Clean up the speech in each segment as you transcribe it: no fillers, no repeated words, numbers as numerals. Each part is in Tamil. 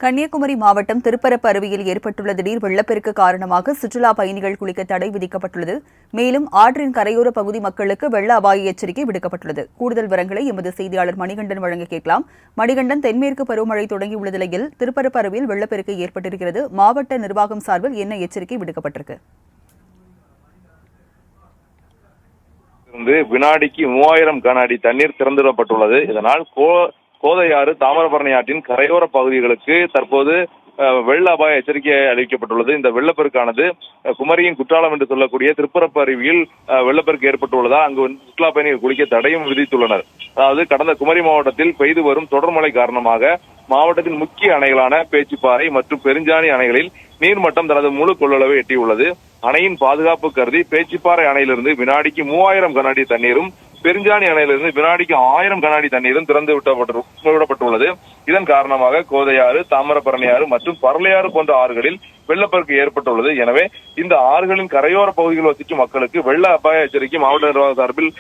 கன்னியாகுமரி மாவட்டம் திருப்பரப்பு அருவியில் ஏற்பட்டுள்ள திடீர் வெள்ளப்பெருக்கு காரணமாக சுற்றுலா பயணிகள் குளிக்க தடை விதிக்கப்பட்டுள்ளது. மேலும் ஆற்றின் கரையோர பகுதி மக்களுக்கு வெள்ள அபாய எச்சரிக்கை விடுக்கப்பட்டுள்ளது. கூடுதல் விவரங்களை எமது செய்தியாளர் மணிகண்டன் வழங்க கேட்கலாம். மணிகண்டன், தென்மேற்கு பருவமழை தொடங்கியுள்ள நிலையில் திருப்பரப்பு அருவியில் வெள்ளப்பெருக்கு ஏற்பட்டிருக்கிறது. மாவட்ட நிர்வாகம் சார்பில் என்ன எச்சரிக்கை விடுக்கப்பட்டிருக்கு? வினாடிக்கு 3000 கன அடி தண்ணீர் திறந்துவிடப்பட்டுள்ளது. இதனால் கோதையாறு தாமிரபரணி ஆற்றின் கரையோர பகுதிகளுக்கு தற்போது வெள்ள அபாய எச்சரிக்கை அளிக்கப்பட்டுள்ளது. இந்த வெள்ளப்பெருக்கானது குமரியின் குற்றாலம் என்று சொல்லக்கூடிய திருப்பரப்பு அருவியில் வெள்ளப்பெருக்கு ஏற்பட்டுள்ளதால் அங்கு சுற்றுலா பயணிகள் குளிக்க தடையும் விதித்துள்ளனர். அதாவது கடந்த குமரி மாவட்டத்தில் பெய்து வரும் தொடர் மழை காரணமாக மாவட்டத்தின் முக்கிய அணைகளான பேச்சிப்பாறை மற்றும் பெருஞ்சாணி அணைகளில் நீர்மட்டம் தனது முழு கொள்ளளவை எட்டியுள்ளது. அணையின் பாதுகாப்பு கருதி பேச்சிப்பாறை அணையிலிருந்து வினாடிக்கு 3000 கன அடி தண்ணீரும், பெருஞ்சாணி அணையிலிருந்து வினாடிக்கு 1000 கன அடி தண்ணீரும் திறந்து விடப்பட்டுள்ளது. இதன் காரணமாக கோதையாறு, தாமிரபரணி ஆறு மற்றும் பரளையாறு போன்ற ஆறுகளில் வெள்ளப்பெருக்கு ஏற்பட்டுள்ளது. எனவே இந்த ஆறுகளின் கரையோர பகுதிகளில் வசிக்கும் மக்களுக்கு வெள்ள அபாய எச்சரிக்கை மாவட்ட நிர்வாக சார்பில்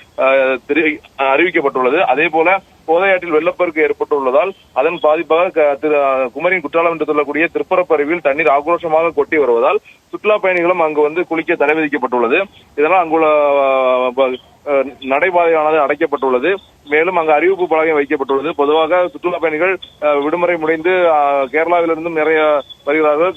அறிவிக்கப்பட்டுள்ளது. அதே போல கோதையாற்றில் வெள்ளப்பெருக்கு ஏற்பட்டுள்ளதால் அதன் பாதிப்பாக குமரியின் குற்றாலம் என்று சொல்லக்கூடிய திருப்பரப்பு அருவியில் தண்ணீர் ஆக்ரோஷமாக கொட்டி வருவதால் சுற்றுலா பயணிகளும் அங்கு வந்து குளிக்க தடை விதிக்கப்பட்டுள்ளது. இதனால் அங்குள்ள நடைபாதையானது அடைக்கப்பட்டுள்ளது. மேலும் அங்கு அறிவிப்பு பலகை வைக்கப்பட்டுள்ளது. பொதுவாக சுற்றுலா பயணிகள் விடுமுறை முடிந்து கேரளாவிலிருந்தும் நிறைய வருகிறார்கள்.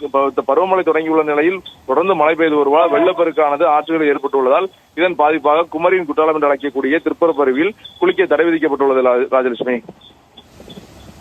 பருவமழை தொடங்கியுள்ள நிலையில் தொடர்ந்து மழை பெய்து வருவதால் வெள்ளப்பெருக்கானது ஆற்றுகளில் ஏற்பட்டுள்ளதால் இதன் பாதிப்பாக குமரியின் குற்றாலம் என்று அழைக்கக்கூடிய திருப்பரப்பு அருவியில் குளிக்க தடை விதிக்கப்பட்டுள்ளது. ராஜலட்சுமி.